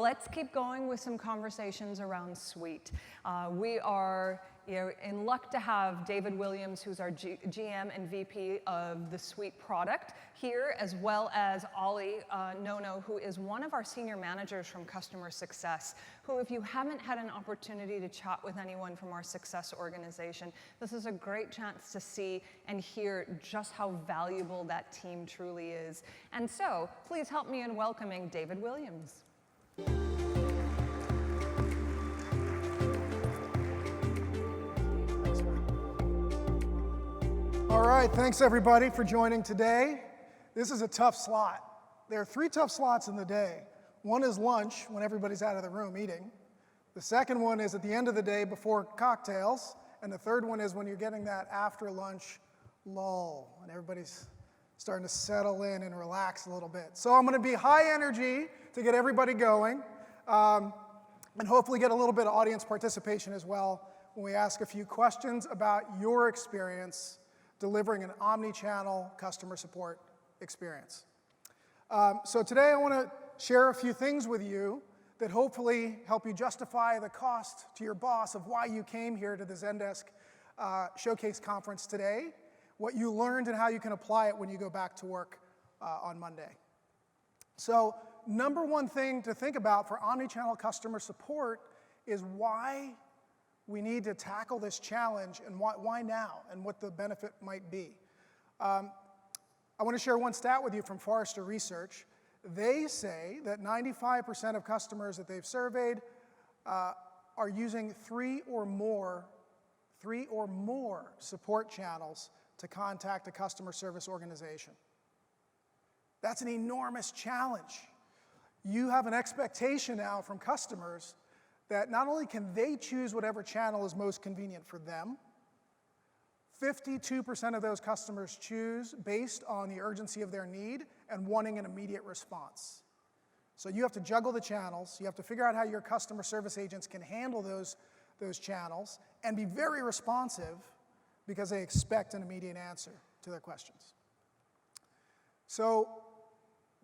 let's keep going with some conversations around Suite. We are in luck to have David Williams, who's our GM and VP of the Suite product here, as well as Ollie Nono, who is one of our senior managers from customer success, who, if you haven't had an opportunity to chat with anyone from our success organization, this is a great chance to see and hear just how valuable that team truly is. And so, please help me in welcoming David Williams. All right, thanks everybody for joining today. This is a tough slot. There are 3 tough slots in the day. One is lunch, when everybody's out of the room eating. The second one is at the end of the day before cocktails. And the third one is when you're getting that after lunch lull, and everybody's starting to settle in and relax a little bit. So I'm going to be high energy to get everybody going, and hopefully get a little bit of audience participation as well when we ask a few questions about your experience delivering an omni-channel customer support experience. So today I want to share a few things with you that hopefully help you justify the cost to your boss of why you came here to the Zendesk Showcase conference today, what you learned and how you can apply it when you go back to work on Monday. So number one thing to think about for omni-channel customer support is why we need to tackle this challenge and why now and what the benefit might be. I want to share one stat with you from Forrester Research. They say that 95% of customers that they've surveyed are using three or more support channels to contact a customer service organization. That's an enormous challenge. You have an expectation now from customers that not only can they choose whatever channel is most convenient for them, 52% of those customers choose based on the urgency of their need and wanting an immediate response. So you have to juggle the channels. You have to figure out how your customer service agents can handle those channels and be very responsive because they expect an immediate answer to their questions. So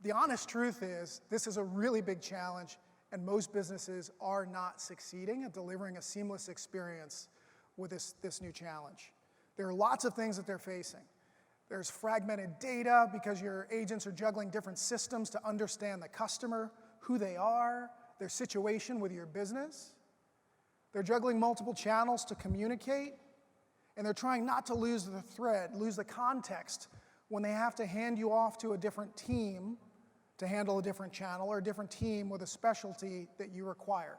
the honest truth is this is a really big challenge, and most businesses are not succeeding at delivering a seamless experience with this new challenge. There are lots of things that they're facing. There's fragmented data because your agents are juggling different systems to understand the customer, who they are, their situation with your business. They're juggling multiple channels to communicate, and they're trying not to lose the thread, lose the context when they have to hand you off to a different team to handle a different channel or a different team with a specialty that you require.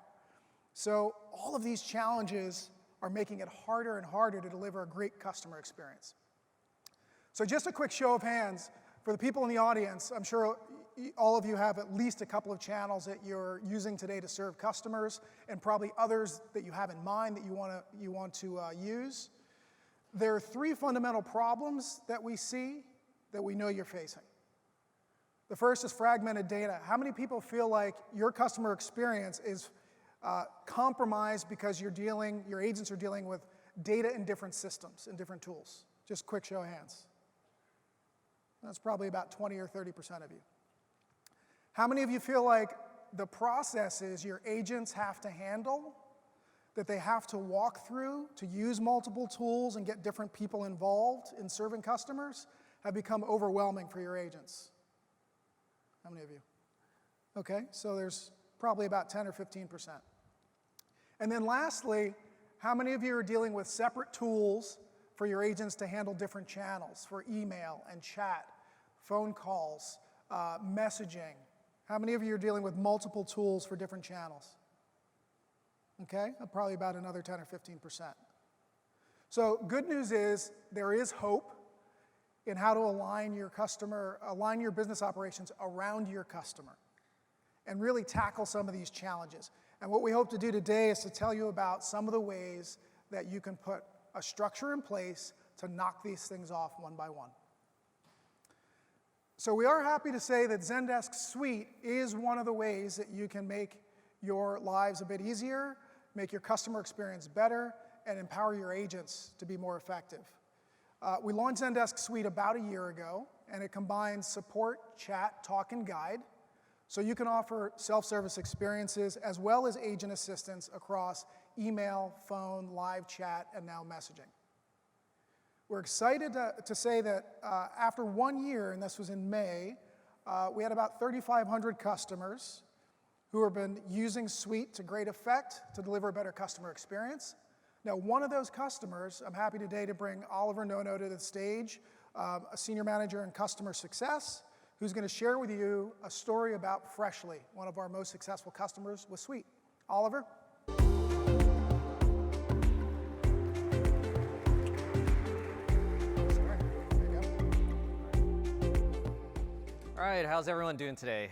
So all of these challenges are making it harder and harder to deliver a great customer experience. So just a quick show of hands for the people in the audience. I'm sure all of you have at least a couple of channels that you're using today to serve customers, and probably others that you have in mind that you want to use. There are 3 fundamental problems that we see that we know you're facing. The first is fragmented data. How many people feel like your customer experience is compromised because your agents are dealing with data in different systems and different tools? Just quick show of hands. That's probably about 20 or 30% of you. How many of you feel like the processes your agents have to handle, that they have to walk through to use multiple tools and get different people involved in serving customers, have become overwhelming for your agents? How many of you? Okay, so there's probably about 10 or 15%. And then lastly, how many of you are dealing with separate tools for your agents to handle different channels, for email and chat, phone calls, messaging? How many of you are dealing with multiple tools for different channels? Okay, probably about another 10 or 15%. So good news is there is hope in how to align your business operations around your customer and really tackle some of these challenges. And what we hope to do today is to tell you about some of the ways that you can put a structure in place to knock these things off one by one. So we are happy to say that Zendesk Suite is one of the ways that you can make your lives a bit easier, make your customer experience better, and empower your agents to be more effective. We launched Zendesk Suite about a year ago, and it combines support, chat, talk, and guide So you can offer self-service experiences as well as agent assistance across email, phone, live chat, and now messaging. We're excited to say that after 1 year, and this was in May, we had about 3,500 customers who have been using Suite to great effect to deliver a better customer experience. Now, one of those customers, I'm happy today to bring Oliver Nono to the stage, a senior manager in customer success, who's going to share with you a story about Freshly, one of our most successful customers with Suite. Oliver? All right, how's everyone doing today?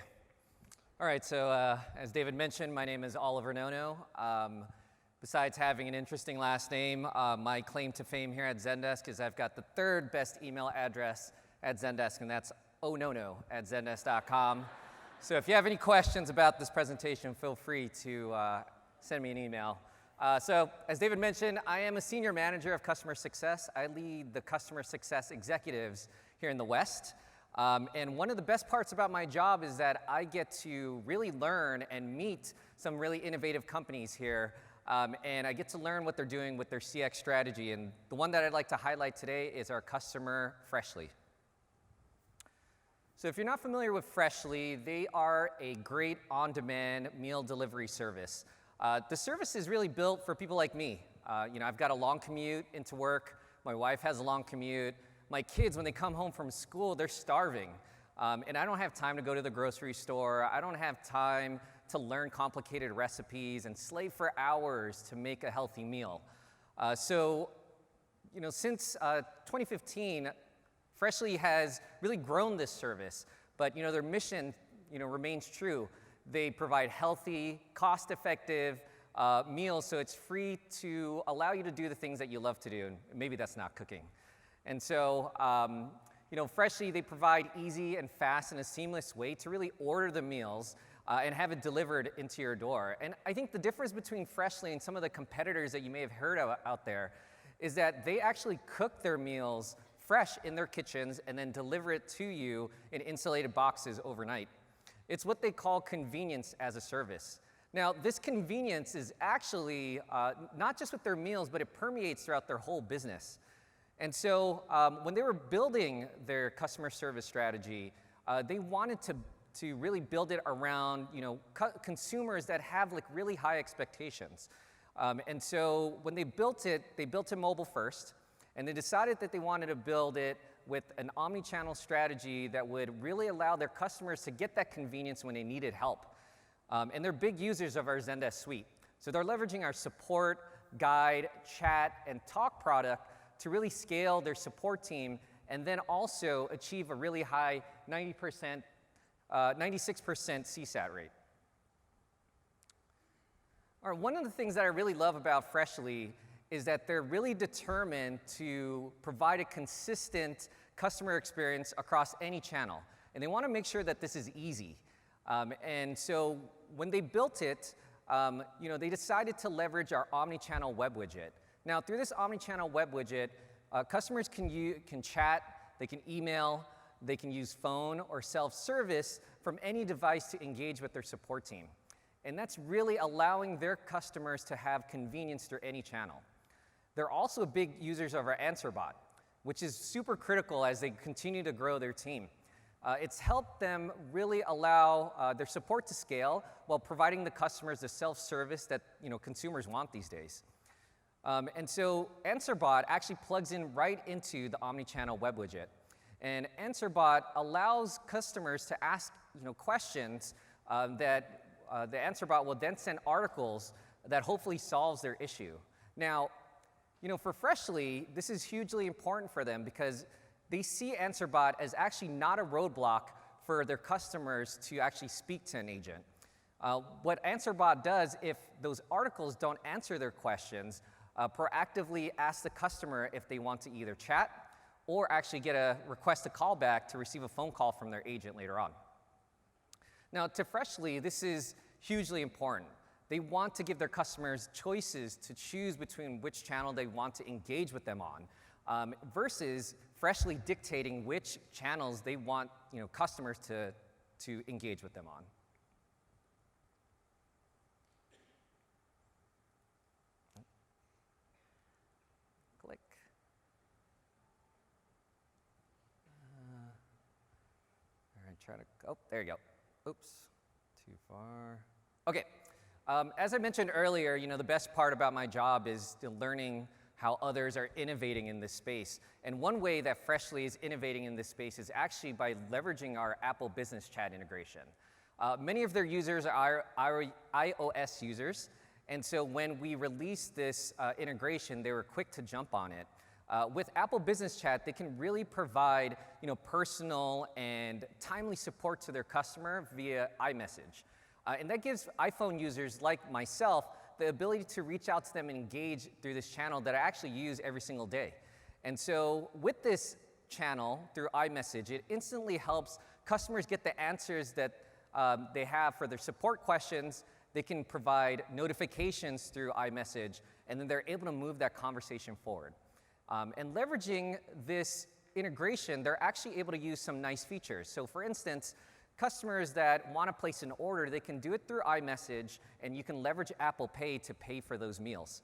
All right, so as David mentioned, my name is Oliver Nono. Besides having an interesting last name, my claim to fame here at Zendesk is I've got the 3rd best email address at Zendesk, and that's onono@zendesk.com. So if you have any questions about this presentation, feel free to send me an email. So as David mentioned, I am a senior manager of customer success. I lead the customer success executives here in the West. And one of the best parts about my job is that I get to really learn and meet some really innovative companies here. And I get to learn what they're doing with their CX strategy. And the one that I'd like to highlight today is our customer, Freshly. So if you're not familiar with Freshly, they are a great on-demand meal delivery service. The service is really built for people like me. I've got a long commute into work. My wife has a long commute. My kids, when they come home from school, they're starving. And I don't have time to go to the grocery store. I don't have time to learn complicated recipes and slave for hours to make a healthy meal. Since 2015, Freshly has really grown this service, but their mission remains true. They provide healthy, cost-effective meals, so it's free to allow you to do the things that you love to do, and maybe that's not cooking. And so, Freshly, they provide easy and fast and a seamless way to really order the meals and have it delivered into your door. And I think the difference between Freshly and some of the competitors that you may have heard of out there is that they actually cook their meals fresh in their kitchens and then deliver it to you in insulated boxes overnight. It's what they call convenience as a service. Now, this convenience is actually not just with their meals, but it permeates throughout their whole business. And so when they were building their customer service strategy, they wanted to really build it around consumers that have like really high expectations. And so when they built it mobile first, and they decided that they wanted to build it with an omnichannel strategy that would really allow their customers to get that convenience when they needed help. And they're big users of our Zendesk Suite. So they're leveraging our support, guide, chat, and talk product to really scale their support team and then also achieve a really high 96% CSAT rate. All right, one of the things that I really love about Freshly is that they're really determined to provide a consistent customer experience across any channel. And they want to make sure that this is easy. And so when they built it, they decided to leverage our omnichannel web widget. Now, through this omnichannel web widget, customers can chat, they can email, they can use phone or self-service from any device to engage with their support team. And that's really allowing their customers to have convenience through any channel. They're also big users of our answer bot, which is super critical as they continue to grow their team. It's helped them really allow their support to scale while providing the customers the self-service that consumers want these days. And so AnswerBot actually plugs in right into the omnichannel web widget. And AnswerBot allows customers to ask questions that the AnswerBot will then send articles that hopefully solves their issue. Now, for Freshly, this is hugely important for them because they see AnswerBot as actually not a roadblock for their customers to actually speak to an agent. What AnswerBot does, if those articles don't answer their questions, proactively ask the customer if they want to either chat or actually get a request to call back to receive a phone call from their agent later on. Now, to Freshly, this is hugely important. They want to give their customers choices to choose between which channel they want to engage with them on, versus Freshly dictating which channels they want customers to engage with them on. try to, oh, there you go. Oops, too far. Okay, as I mentioned earlier, the best part about my job is learning how others are innovating in this space. And one way that Freshly is innovating in this space is actually by leveraging our Apple Business Chat integration. Many of their users are iOS users, and so when we released this integration, they were quick to jump on it. With Apple Business Chat, they can really provide personal and timely support to their customer via iMessage. And that gives iPhone users like myself the ability to reach out to them and engage through this channel that I actually use every single day. And so with this channel through iMessage, it instantly helps customers get the answers that they have for their support questions. They can provide notifications through iMessage, and then they're able to move that conversation forward. And leveraging this integration, they're actually able to use some nice features. So for instance, customers that want to place an order, they can do it through iMessage, and you can leverage Apple Pay to pay for those meals.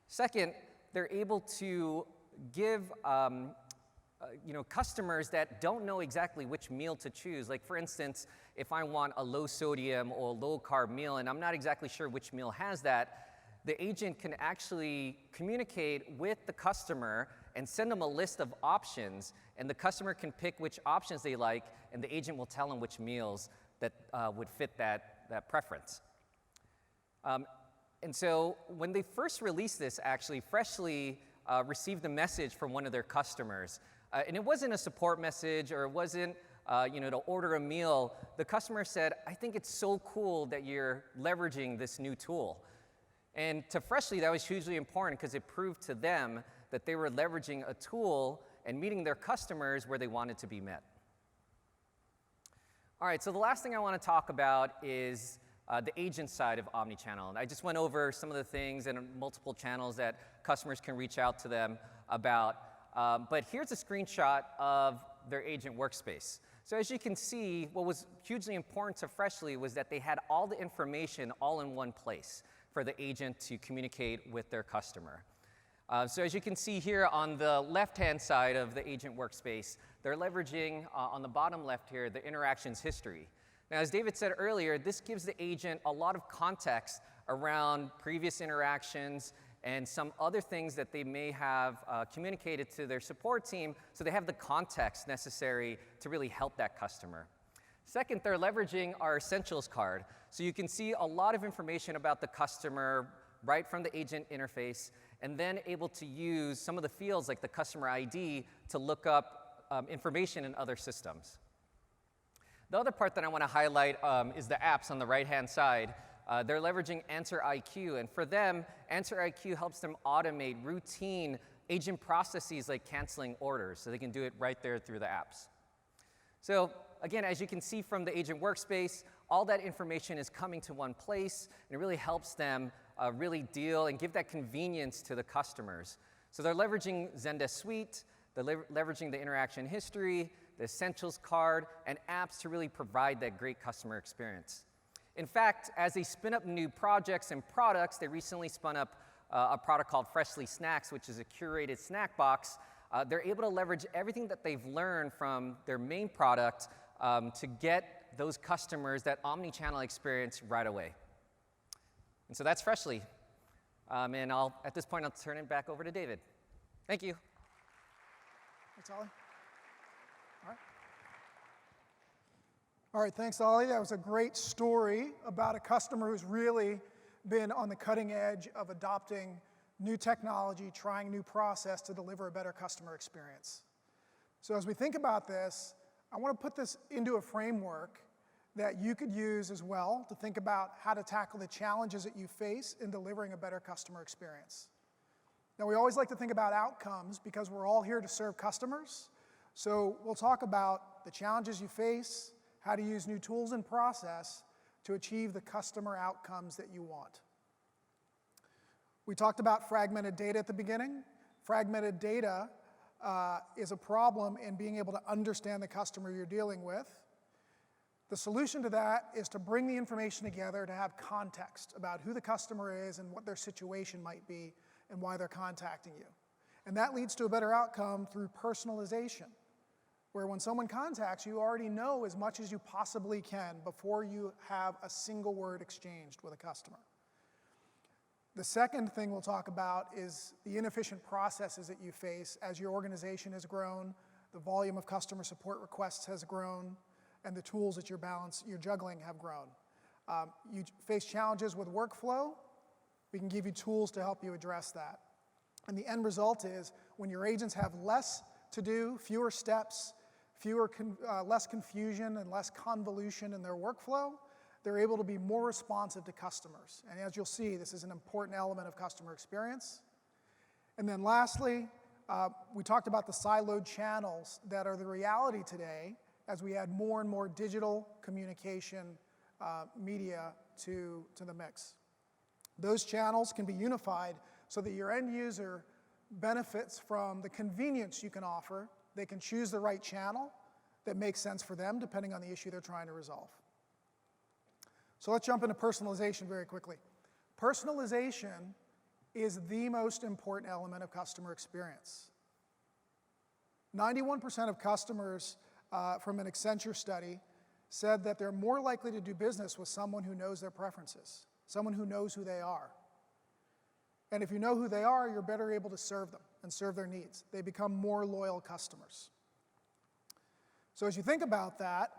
Second, they're able to give customers that don't know exactly which meal to choose. Like for instance, if I want a low sodium or low carb meal and I'm not exactly sure which meal has that, the agent can actually communicate with the customer and send them a list of options, and the customer can pick which options they like, and the agent will tell them which meals that would fit that preference. And so when they first released this, actually, Freshly received a message from one of their customers. And it wasn't a support message, or it wasn't to order a meal. The customer said, "I think it's so cool that you're leveraging this new tool." And to Freshly, that was hugely important because it proved to them that they were leveraging a tool and meeting their customers where they wanted to be met. All right, so the last thing I want to talk about is the agent side of omnichannel. And I just went over some of the things and multiple channels that customers can reach out to them about. But here's a screenshot of their agent workspace. So as you can see, what was hugely important to Freshly was that they had all the information all in one place for the agent to communicate with their customer. So as you can see here on the left-hand side of the agent workspace, they're leveraging, on the bottom left here, the interactions history. Now, as David said earlier, this gives the agent a lot of context around previous interactions and some other things that they may have communicated to their support team, so they have the context necessary to really help that customer. Second, they're leveraging our Essentials card. So you can see a lot of information about the customer right from the agent interface, and then able to use some of the fields like the customer ID to look up information in other systems. The other part that I want to highlight is the apps on the right-hand side. They're leveraging Answer IQ, and for them, Answer IQ helps them automate routine agent processes like canceling orders, so they can do it right there through the apps. So again, as you can see from the agent workspace, all that information is coming to one place, and it really helps them really deal and give that convenience to the customers. So they're leveraging Zendesk Suite, they're leveraging the interaction history, the Essentials card, and apps to really provide that great customer experience. In fact, as they spin up new projects and products, they recently spun up a product called Freshly Snacks, which is a curated snack box. They're able to leverage everything that they've learned from their main product to get those customers that omni-channel experience right away. And so that's Freshly. And at this point, I'll turn it back over to David. Thank you. Thanks, Ollie. All right, thanks, Ollie. That was a great story about a customer who's really been on the cutting edge of adopting new technology, trying new process to deliver a better customer experience. So as we think about this, I want to put this into a framework that you could use as well to think about how to tackle the challenges that you face in delivering a better customer experience. Now, we always like to think about outcomes because we're all here to serve customers. So we'll talk about the challenges you face, how to use new tools and process to achieve the customer outcomes that you want. We talked about fragmented data at the beginning. Fragmented data is a problem in being able to understand the customer you're dealing with. The solution to that is to bring the information together to have context about who the customer is and what their situation might be and why they're contacting you. And that leads to a better outcome through personalization. where when someone contacts you, you already know as much as you possibly can before you have a single word exchanged with a customer. The second thing we'll talk about is the inefficient processes that you face as your organization has grown, the volume of customer support requests has grown, and the tools that you're juggling have grown. You face challenges with workflow. We can give you tools to help you address that. And the end result is when your agents have less to do, fewer steps, less confusion and less convolution in their workflow, they're able to be more responsive to customers. And as you'll see, this is an important element of customer experience. And then lastly, we talked about the siloed channels that are the reality today as we add more and more digital communication media to the mix. Those channels can be unified so that your end user benefits from the convenience you can offer. They can choose the right channel that makes sense for them depending on the issue they're trying to resolve. So let's jump into personalization very quickly. Personalization is the most important element of customer experience. 91% of customers from an Accenture study said that they're more likely to do business with someone who knows their preferences, someone who knows who they are. And if you know who they are, you're better able to serve them and serve their needs. They become more loyal customers. So as you think about that,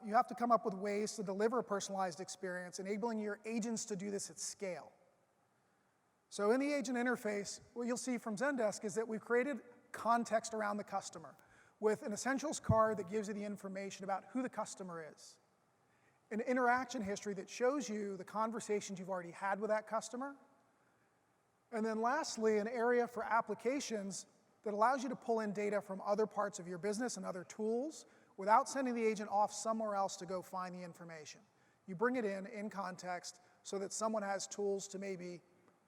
you have to come up with ways to deliver a personalized experience, enabling your agents to do this at scale. So in the agent interface, what you'll see from Zendesk is that we've created context around the customer with an essentials card that gives you the information about who the customer is, an interaction history that shows you the conversations you've already had with that customer, and then lastly, an area for applications that allows you to pull in data from other parts of your business and other tools without sending the agent off somewhere else to go find the information. You bring it in context, so that someone has tools to maybe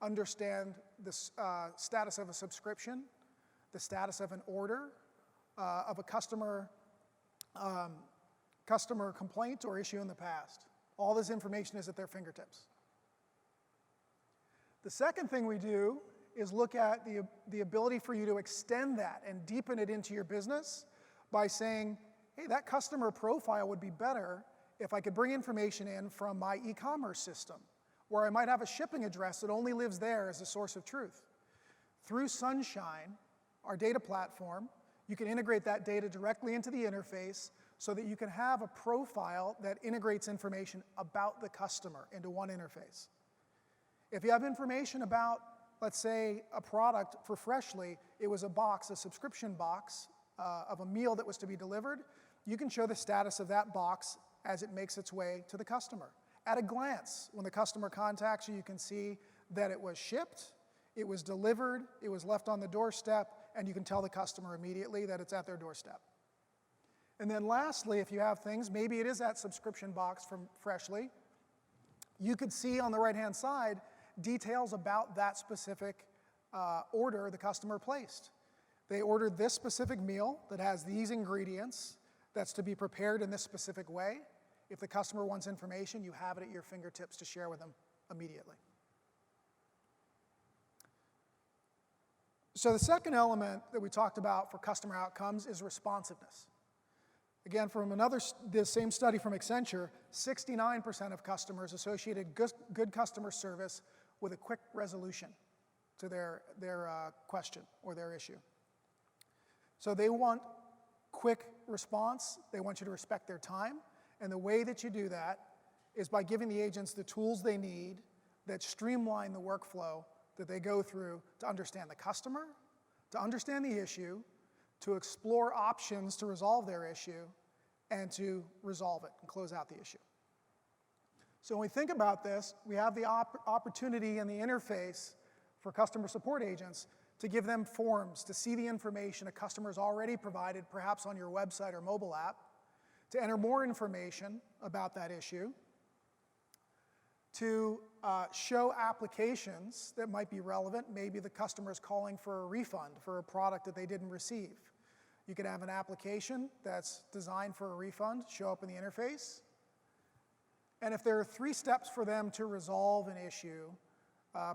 understand the status of a subscription, the status of an order, of a customer complaint or issue in the past. All this information is at their fingertips. The second thing we do is look at the ability for you to extend that and deepen it into your business by saying, hey, that customer profile would be better if I could bring information in from my e-commerce system, where I might have a shipping address that only lives there as a source of truth. Through Sunshine, our data platform, you can integrate that data directly into the interface so that you can have a profile that integrates information about the customer into one interface. If you have information about, let's say, a product for Freshly, it was a box, a subscription box of a meal that was to be delivered, you can show the status of that box as it makes its way to the customer. At a glance, when the customer contacts you, you can see that it was shipped, it was delivered, it was left on the doorstep, and you can tell the customer immediately that it's at their doorstep. And then lastly, if you have things, maybe it is that subscription box from Freshly, you could see on the right-hand side details about that specific order the customer placed. They ordered this specific meal that has these ingredients that's to be prepared in this specific way. If the customer wants information, you have it at your fingertips to share with them immediately. So the second element that we talked about for customer outcomes is responsiveness. Again, from this same study from Accenture, 69% of customers associated good customer service with a quick resolution to their question or their issue. So they want quick response. They want you to respect their time. And the way that you do that is by giving the agents the tools they need that streamline the workflow that they go through to understand the customer, to understand the issue, to explore options to resolve their issue, and to resolve it and close out the issue. So when we think about this, we have the opportunity in the interface for customer support agents to give them forms to see the information a customer's already provided, perhaps on your website or mobile app, to enter more information about that issue, to show applications that might be relevant. Maybe the customer is calling for a refund for a product that they didn't receive. You could have an application that's designed for a refund show up in the interface. And if there are 3 steps for them to resolve an issue,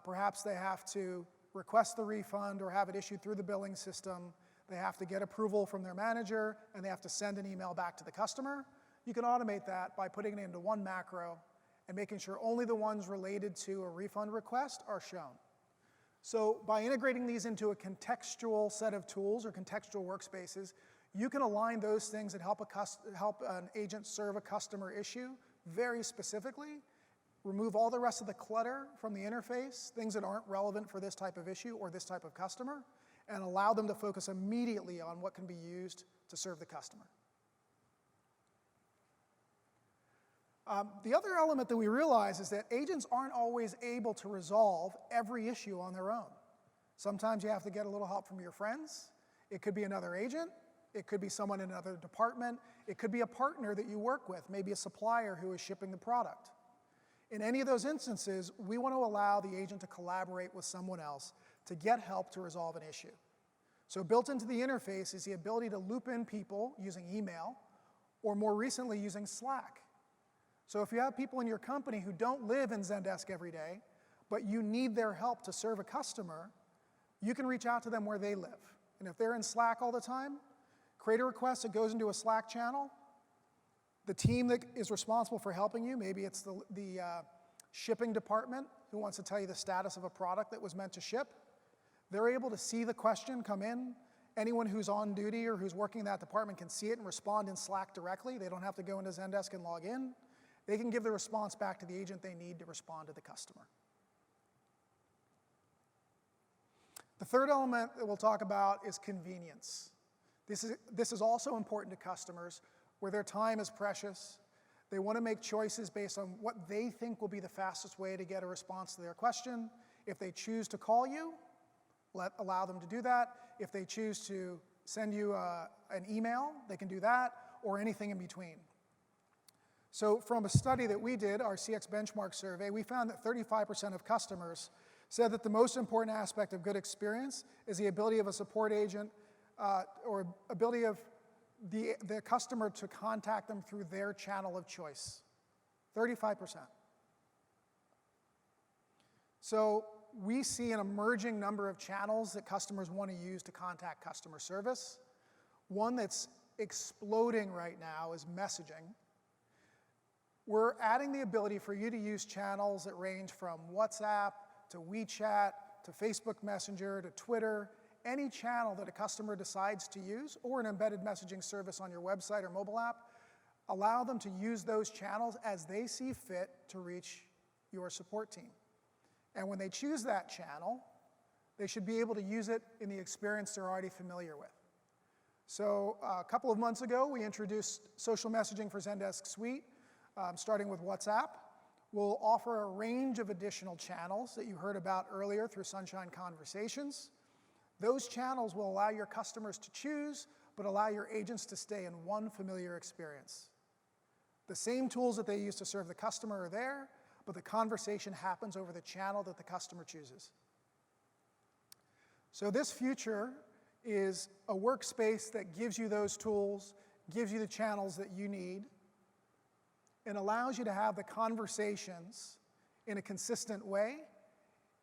perhaps they have to request the refund or have it issued through the billing system. they have to get approval from their manager, and they have to send an email back to the customer. You can automate that by putting it into one macro and making sure only the ones related to a refund request are shown. So by integrating these into a contextual set of tools or contextual workspaces, you can align those things that help an agent serve a customer issue very specifically, remove all the rest of the clutter from the interface, things that aren't relevant for this type of issue or this type of customer, and allow them to focus immediately on what can be used to serve the customer. The other element that we realize is that agents aren't always able to resolve every issue on their own. Sometimes you have to get a little help from your friends. It could be another agent. It could be someone in another department. It could be a partner that you work with, maybe a supplier who is shipping the product. In any of those instances, we want to allow the agent to collaborate with someone else to get help to resolve an issue. So built into the interface is the ability to loop in people using email, or more recently using Slack. So if you have people in your company who don't live in Zendesk every day, but you need their help to serve a customer, you can reach out to them where they live. And if they're in Slack all the time, create a request that goes into a Slack channel. The team that is responsible for helping you, maybe it's the shipping department who wants to tell you the status of a product that was meant to ship, they're able to see the question come in. Anyone who's on duty or who's working in that department can see it and respond in Slack directly. They don't have to go into Zendesk and log in. They can give the response back to the agent they need to respond to the customer. The third element that we'll talk about is convenience. This is also important to customers where their time is precious. They want to make choices based on what they think will be the fastest way to get a response to their question. If they choose to call you, allow them to do that. If they choose to send you an email, they can do that, or anything in between. So from a study that we did, our CX benchmark survey, we found that 35% of customers said that the most important aspect of good experience is the ability of a support agent or ability of the customer to contact them through their channel of choice. 35%. So we see an emerging number of channels that customers want to use to contact customer service. One that's exploding right now is messaging. We're adding the ability for you to use channels that range from WhatsApp to WeChat to Facebook Messenger to Twitter, any channel that a customer decides to use, or an embedded messaging service on your website or mobile app. Allow them to use those channels as they see fit to reach your support team. And when they choose that channel, they should be able to use it in the experience they're already familiar with. So a couple of months ago, we introduced social messaging for Zendesk Suite, starting with WhatsApp. We'll offer a range of additional channels that you heard about earlier through Sunshine Conversations. Those channels will allow your customers to choose, but allow your agents to stay in one familiar experience. The same tools that they use to serve the customer are there, but the conversation happens over the channel that the customer chooses. So this future is a workspace that gives you those tools, gives you the channels that you need, and allows you to have the conversations in a consistent way.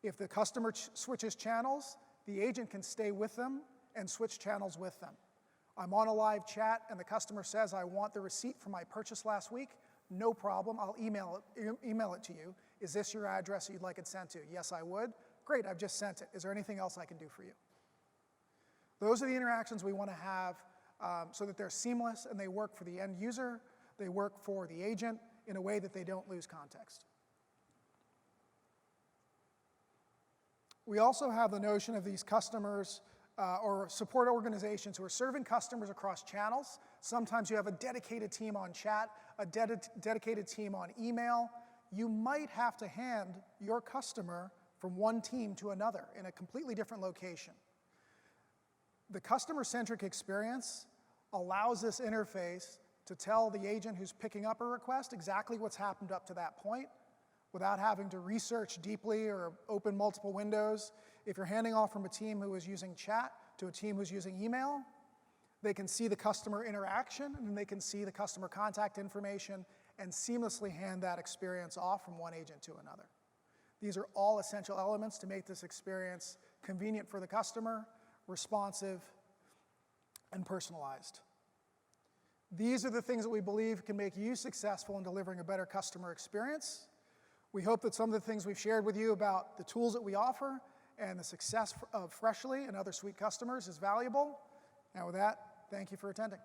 If the customer switches channels, the agent can stay with them and switch channels with them. I'm on a live chat and the customer says, I want the receipt for my purchase last week. No problem, I'll email it to you. Is this your address that you'd like it sent to? Yes, I would. Great, I've just sent it. Is there anything else I can do for you? Those are the interactions we want to have so that they're seamless and they work for the end user, they work for the agent in a way that they don't lose context. We also have the notion of these customers or support organizations who are serving customers across channels. Sometimes you have a dedicated team on chat, a dedicated team on email. You might have to hand your customer from one team to another in a completely different location. The customer-centric experience allows this interface to tell the agent who's picking up a request exactly what's happened up to that point without having to research deeply or open multiple windows. If you're handing off from a team who is using chat to a team who's using email, they can see the customer interaction and they can see the customer contact information and seamlessly hand that experience off from one agent to another. These are all essential elements to make this experience convenient for the customer, responsive, and personalized. These are the things that we believe can make you successful in delivering a better customer experience. We hope that some of the things we've shared with you about the tools that we offer and the success of Freshly and other Suite customers is valuable. And with that, thank you for attending.